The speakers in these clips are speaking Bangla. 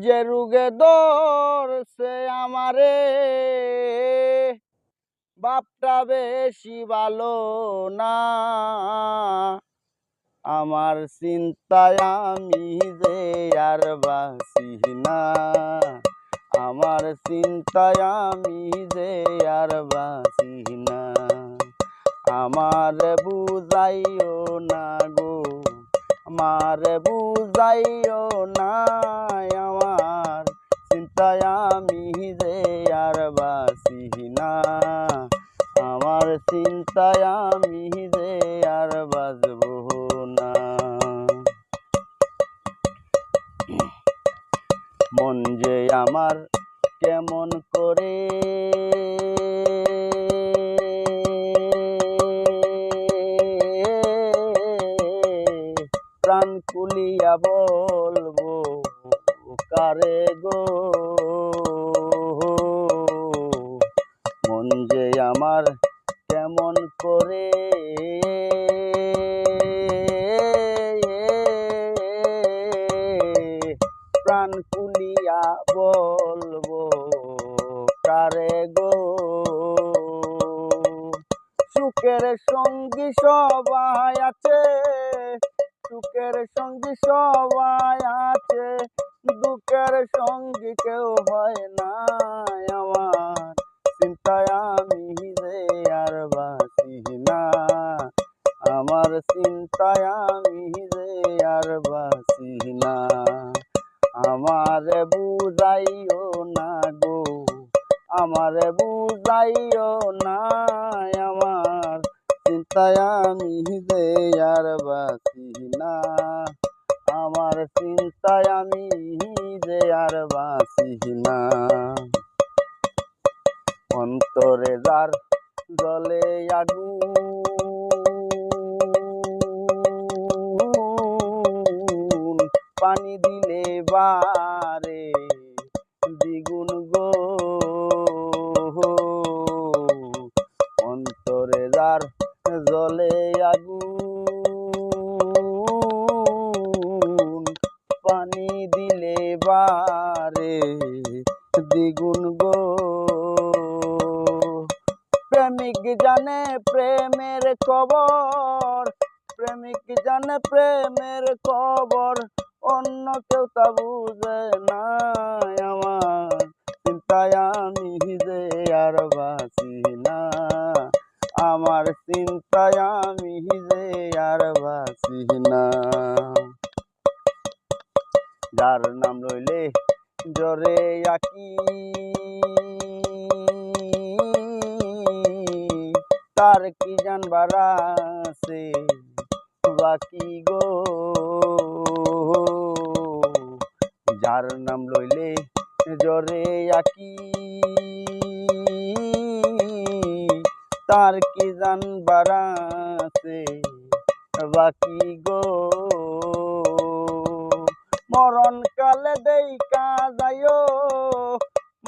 যে রোগে ধরছে আমারে বাপটা বেশি ভালো না। আমার চিন্তায় আমি যে আর বাঁচি না। আমার চিন্তায় আমি যে আর বাঁচি না। আমারে বুঝাইও না গো, আমারে বুঝাইও না। আমার চিন্তায় আমি যে আর বাঁচি না। আমার চিন্তায় আমি যে আর বাঁচব না। মন যে আমার কেমন করে প্রাণ খুলিয়া বলবো কারে গো। মন যে আমার কেমন করে প্রাণ খুলিয়া বলবো কারে গো। সুখের সঙ্গী সবাই আছে, সুখের সঙ্গী সবাই আছে, দুঃখের সঙ্গী কেউ হয় না। আমার চিন্তায় আমি যে আর বাঁচি না। আমার চিন্তায় আমি যে আর বাঁচি না। আমারে বুঝাইও না গো, আমারে বুঝাইও না। আমার চিন্তায় আমি যে আর বাঁচি না। আমার চিন্তায় আমি যে আর বাঁচি না। অন্তরে যার জ্বলে আগুন, পানি দিলে বারে দ্বিগুণ গো। অন্তরে যার জ্বলে আগুন, পানি দিলে বারে দ্বিগুণ গো। প্রেমিক জানে প্রেমের খবর, প্রেমিক জানে প্রেমের খবর, অন্য কেউ তা বুঝে না। আমার চিন্তায় আমি যে আর বাঁচি না। আমার চিন্তায় আমি যে আর বাঁচি না। যার নাম লইলে জ্বরে আঁকি, তার কি জানবার আছে বাকি গো। যার নাম লইলে জ্বরে আঁকি, তার কি জানবার আছে বাকি গো। মরণ কালে দেইকা যাইও,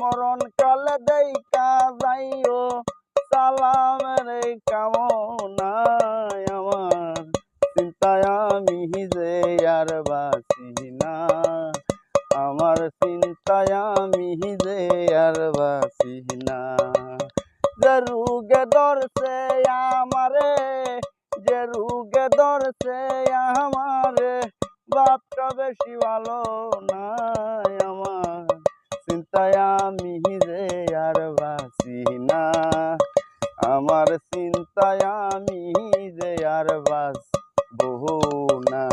মরণ কালে দেইকা যাইও, সালামের কামনা। আমার চিন্তায় আমি যে আর বাঁচি না। আমার চিন্তায় আমি যে আর বাঁচি না। যে রোগে ধরছে আমারে, যে রোগে ধরছে আমারে বাপটা বেশি ভালো না। আমার চিন্তায় আমি যে আর বাঁচি না। আমার চিন্তায় আমি যে আর বাঁচব না।